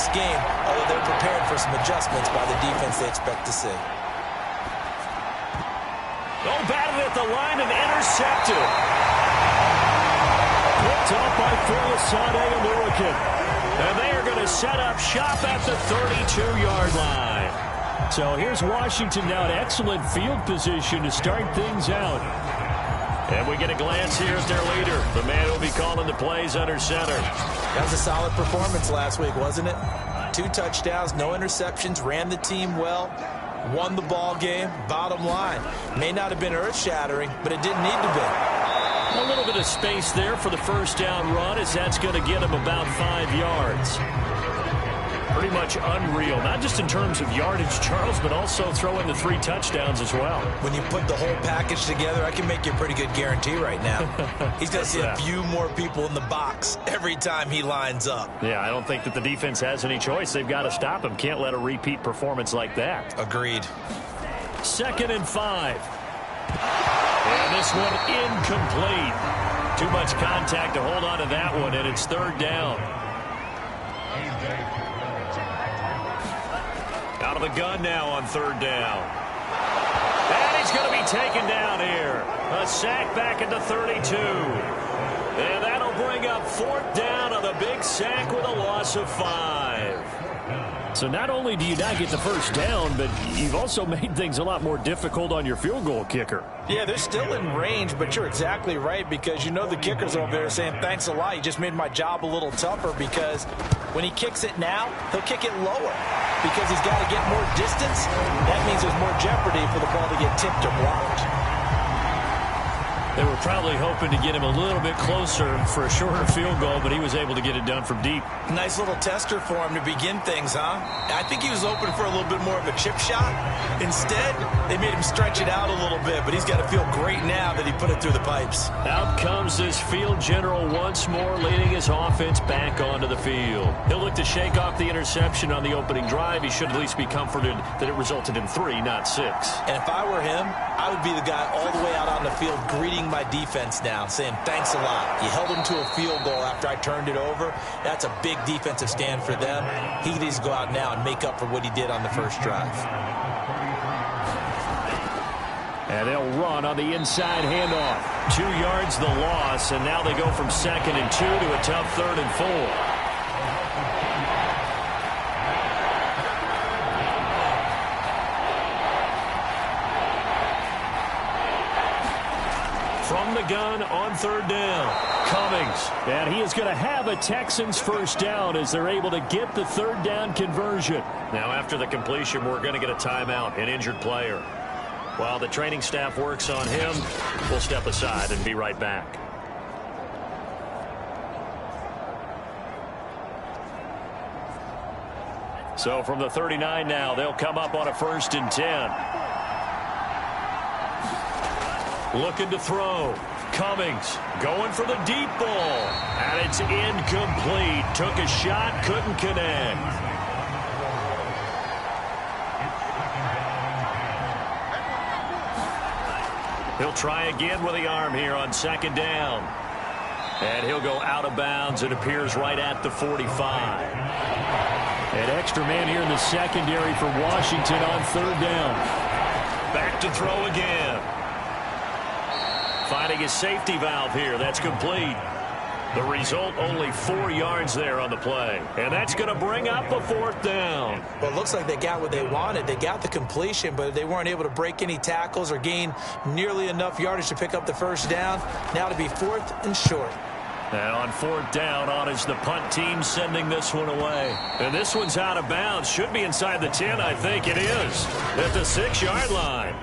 close game, although they're prepared for some adjustments by the defense they expect to see. Oh, batted at the line and intercepted. Picked up by Fulisade and Lurican. And they are going to set up shop at the 32-yard line. So here's Washington now, an excellent field position to start things out. And we get a glance here at their leader, the man who will be calling the plays under center. That was a solid performance last week, wasn't it? 2 touchdowns, no interceptions, ran the team well, won the ball game. Bottom line, may not have been earth-shattering, but it didn't need to be. A little bit of space there for the first down run, as that's going to get him about 5 yards. Pretty much unreal, not just in terms of yardage, Charles, but also throwing the 3 touchdowns as well. When you put the whole package together, I can make you a pretty good guarantee right now. He's going to see a few more people in the box every time he lines up. Yeah, I don't think that the defense has any choice. They've got to stop him. Can't let a repeat performance like that. Agreed. 2nd and 5. And this one incomplete. Too much contact to hold on to that one, and it's 3rd down. Out of the gun now on 3rd down. And he's going to be taken down here. A sack back at the 32. And that'll bring up 4th down on the big sack with a loss of 5. So not only do you not get the first down, but you've also made things a lot more difficult on your field goal kicker. Yeah, they're still in range, but you're exactly right, because you know the kicker's over there saying, thanks a lot, you just made my job a little tougher, because when he kicks it now, he'll kick it lower because he's got to get more distance. That means there's more jeopardy for the ball to get tipped or blocked. They were probably hoping to get him a little bit closer for a shorter field goal, but he was able to get it done from deep. Nice little tester for him to begin things, huh? I think he was open for a little bit more of a chip shot. Instead, they made him stretch it out a little bit, but he's got to feel great now that he put it through the pipes. Out comes this field general once more, leading his offense back onto the field. He'll look to shake off the interception on the opening drive. He should at least be comforted that it resulted in 3, not 6. And if I were him, I would be the guy all the way out on the field greeting my defense now, saying thanks a lot. You held him to a field goal after I turned it over. That's a big defensive stand for them. He needs to go out now and make up for what he did on the first drive. And they'll run on the inside handoff. 2 yards the loss, and now they go from 2nd and 2 to a tough 3rd and 4. From the gun on 3rd down, Cummings. And he is going to have a Texans first down as they're able to get the 3rd down conversion. Now after the completion, we're going to get a timeout, an injured player. While the training staff works on him, we'll step aside and be right back. So from the 39 now, they'll come up on a 1st and 10. Looking to throw. Cummings going for the deep ball. And it's incomplete. Took a shot, couldn't connect. He'll try again with the arm here on 2nd down. And he'll go out of bounds. It appears right at the 45. An extra man here in the secondary for Washington on 3rd down. Back to throw again. Finding his safety valve here. That's complete. The result, only 4 yards there on the play. And that's going to bring up a 4th down. Well, it looks like they got what they wanted. They got the completion, but they weren't able to break any tackles or gain nearly enough yardage to pick up the first down. Now to be 4th and short. And on 4th down, on is the punt team sending this one away. And this one's out of bounds. Should be inside the 10, I think it is. At the 6-yard line.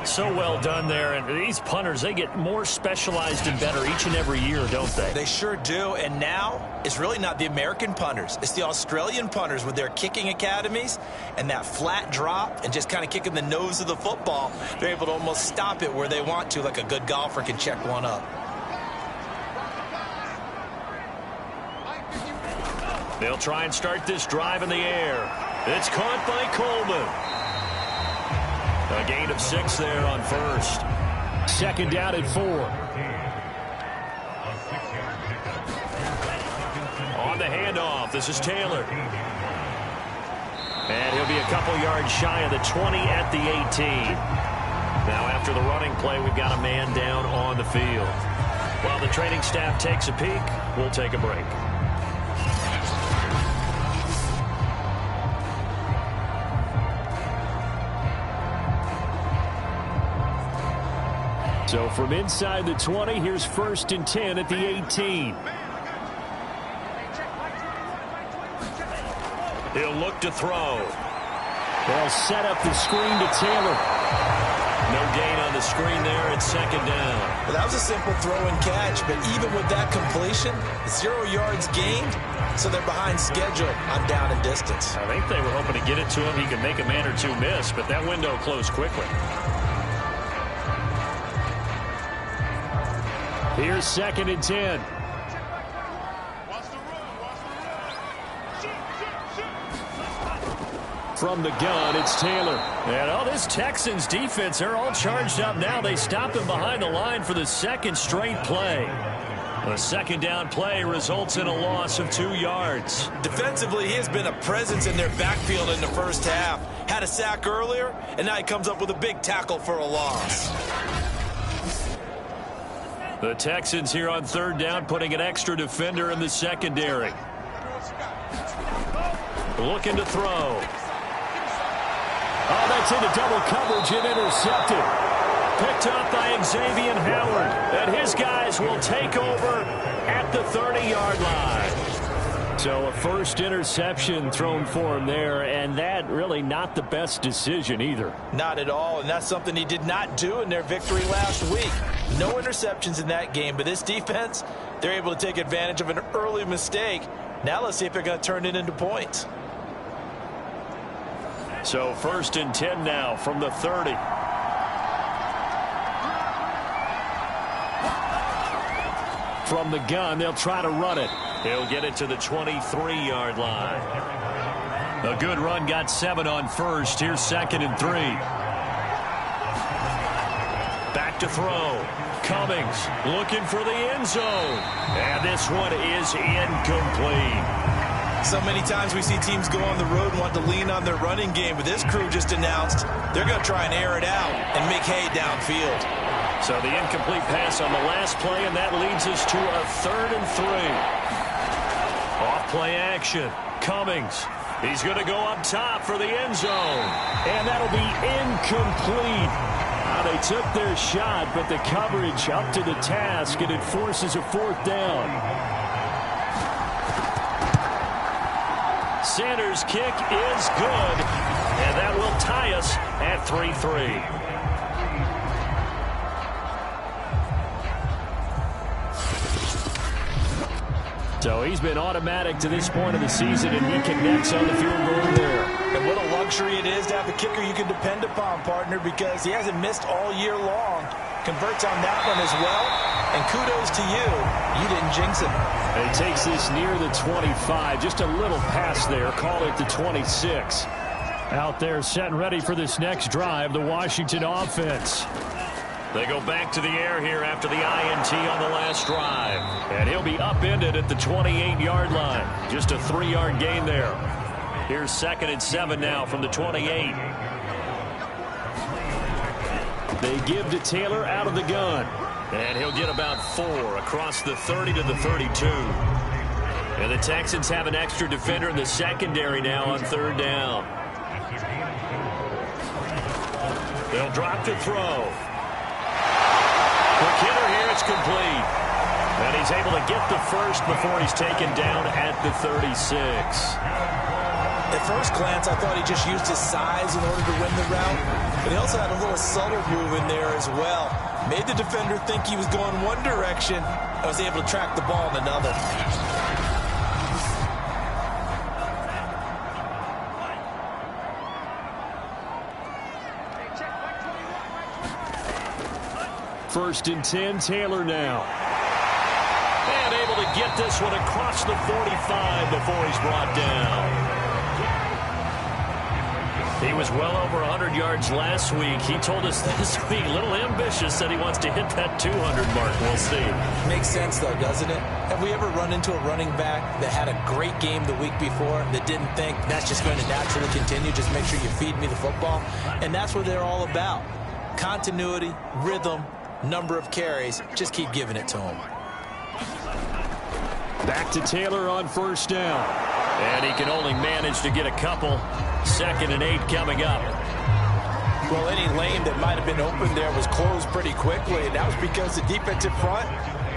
So well done there. And these punters, they get more specialized and better each and every year, don't they? They sure do. And now it's really not the American punters. It's the Australian punters with their kicking academies and that flat drop and just kind of kicking the nose of the football. They're able to almost stop it where they want to, like a good golfer can check one up. They'll try and start this drive in the air. It's caught by Coleman. A gain of 6 there on 1st. 2nd down at 4. On the handoff, this is Taylor. And he'll be a couple yards shy of the 20 at the 18. Now after the running play, we've got a man down on the field. While the training staff takes a peek, we'll take a break. So from inside the 20, here's 1st and 10 at the 18. He'll look to throw. They'll set up the screen to Taylor. No gain on the screen there. It's 2nd down. Well, that was a simple throw and catch, but even with that completion, 0 yards gained, so they're behind schedule on down and distance. I think they were hoping to get it to him. He could make a man or two miss, but that window closed quickly. Here's 2nd and 10. From the gun, it's Taylor. And this Texans defense, they're all charged up now. They stopped him behind the line for the 2nd straight play. A 2nd down play results in a loss of 2 yards. Defensively, he has been a presence in their backfield in the first half. Had a sack earlier, and now he comes up with a big tackle for a loss. The Texans here on 3rd down, putting an extra defender in the secondary. Looking to throw. Oh, that's into double coverage and intercepted. Picked up by Xavier Howard. And his guys will take over at the 30-yard line. So a first interception thrown for him there, and that really not the best decision either. Not at all, and that's something he did not do in their victory last week. No interceptions in that game, but this defense, they're able to take advantage of an early mistake. Now let's see if they're going to turn it into points. So 1st and 10 now from the 30. From the gun, they'll try to run it. He'll get it to the 23-yard line. A good run, got 7 on 1st. Here's 2nd and 3. Back to throw. Cummings looking for the end zone. And this one is incomplete. So many times we see teams go on the road and want to lean on their running game, but this crew just announced they're going to try and air it out and make hay downfield. So the incomplete pass on the last play, and that leads us to a 3rd and 3. Off play action. Cummings. He's going to go up top for the end zone. And that'll be incomplete. They took their shot, but the coverage up to the task, and it forces a 4th down. Sanders' kick is good, and that will tie us at 3-3. So he's been automatic to this point of the season, and he connects on the field goal there. And what a luxury it is to have a kicker you can depend upon, partner, because he hasn't missed all year long. Converts on that one as well, and kudos to you. You didn't jinx him. And he takes this near the 25, just a little pass there, call it the 26. Out there set and ready for this next drive, the Washington offense. They go back to the air here after the INT on the last drive. And he'll be upended at the 28-yard line. Just a 3-yard gain there. Here's 2nd and 7 now from the 28. They give to Taylor out of the gun. And he'll get about 4 across the 30 to the 32. And the Texans have an extra defender in the secondary now on 3rd down. They'll drop to throw. Quick hitter here, it's complete. And he's able to get the first before he's taken down at the 36. At first glance, I thought he just used his size in order to win the route, but he also had a little subtle move in there as well. Made the defender think he was going one direction. I was able to track the ball in another. First and 10, Taylor now. And able to get this one across the 45 before he's brought down. He was well over 100 yards last week. He told us this week, a little ambitious, said he wants to hit that 200 mark. We'll see. Makes sense, though, doesn't it? Have we ever run into a running back that had a great game the week before that didn't think that's just going to naturally continue? Just make sure you feed me the football. And that's what they're all about. Continuity, rhythm, number of carries. Just keep giving it to them. Back to Taylor on first down. And he can only manage to get a couple. 2nd and 8 coming up. Well, any lane that might have been open there was closed pretty quickly, and that was because the defensive front,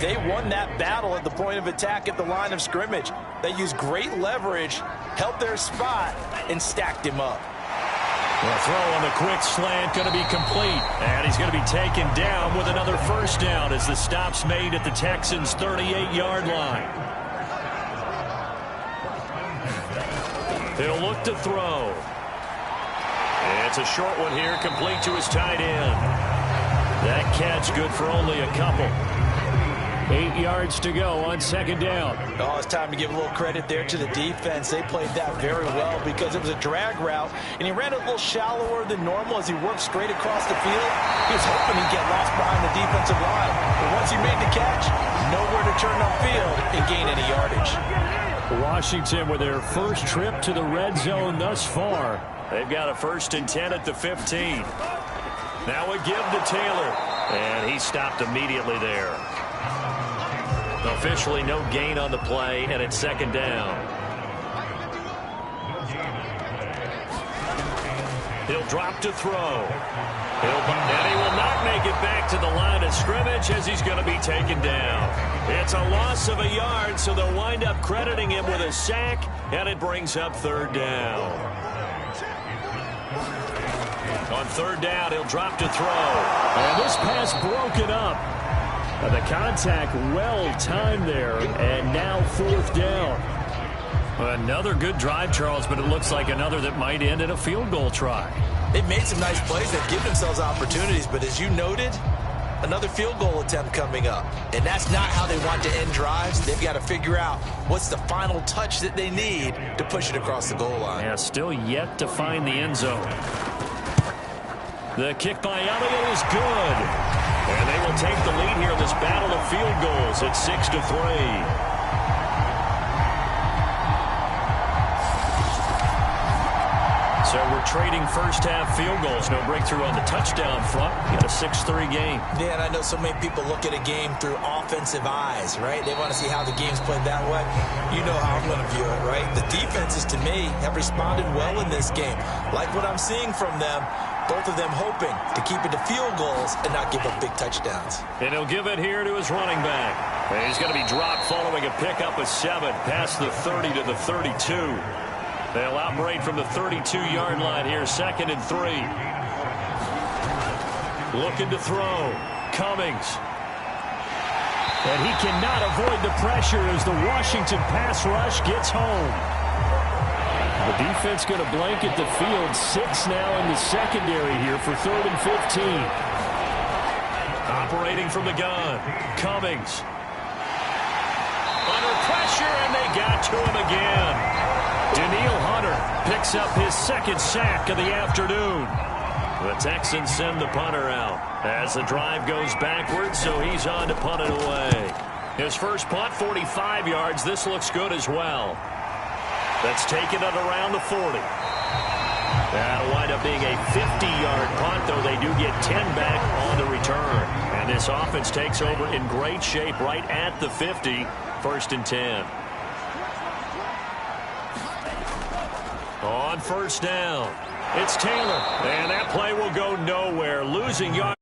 they won that battle at the point of attack at the line of scrimmage. They used great leverage, held their spot, and stacked him up. The throw on the quick slant going to be complete. And he's going to be taken down with another first down as the stop's made at the Texans' 38-yard line. He'll look to throw. It's a short one here, complete to his tight end. That catch good for only a couple. 8 yards to go on 2nd down. Oh, it's time to give a little credit there to the defense. They played that very well because it was a drag route, and he ran a little shallower than normal as he worked straight across the field. He was hoping he'd get lost behind the defensive line. But once he made the catch, nowhere to turn upfield and gain any yardage. Washington with their first trip to the red zone thus far. They've got a 1st and 10 at the 15. Now a give to Taylor. And he stopped immediately there. Officially no gain on the play, and it's 2nd down. He'll drop to throw. And he will not make it back to the line of scrimmage as he's going to be taken down. It's a loss of a yard, so they'll wind up crediting him with a sack, and it brings up 3rd down. On 3rd down, he'll drop to throw. And this pass broken up. The contact well timed there, and now 4th down. Another good drive, Charles, but it looks like another that might end in a field goal try. They've made some nice plays. They've given themselves opportunities, but as you noted, another field goal attempt coming up. And that's not how they want to end drives. They've got to figure out what's the final touch that they need to push it across the goal line. Yeah, still yet to find the end zone. The kick by Elliott is good. And they will take the lead here in this battle of field goals at 6-3. So we're trading first-half field goals. No breakthrough on the touchdown front. Got a 6-3 game. Yeah, and I know so many people look at a game through offensive eyes, right? They want to see how the game's played that way. You know how I'm going to view it, right? The defenses, to me, have responded well in this game. Like what I'm seeing from them, both of them hoping to keep it to field goals and not give up big touchdowns. And he'll give it here to his running back. And he's going to be dropped following a pickup of 7 past the 30 to the 32. They'll operate from the 32-yard line here, 2nd and 3. Looking to throw. Cummings. And he cannot avoid the pressure as the Washington pass rush gets home. The defense going to blanket the field. 6 now in the secondary here for 3rd and 15. Operating from the gun. Cummings. Under pressure, and they got to him again. Daniil Hunter picks up his 2nd sack of the afternoon. The Texans send the punter out as the drive goes backwards, so he's on to punt it away. His first punt, 45 yards. This looks good as well. That's taken at around the 40. That'll wind up being a 50-yard punt, though they do get 10 back on the return. And this offense takes over in great shape right at the 50, 1st and 10. On 1st down, it's Taylor, and that play will go nowhere, losing yards.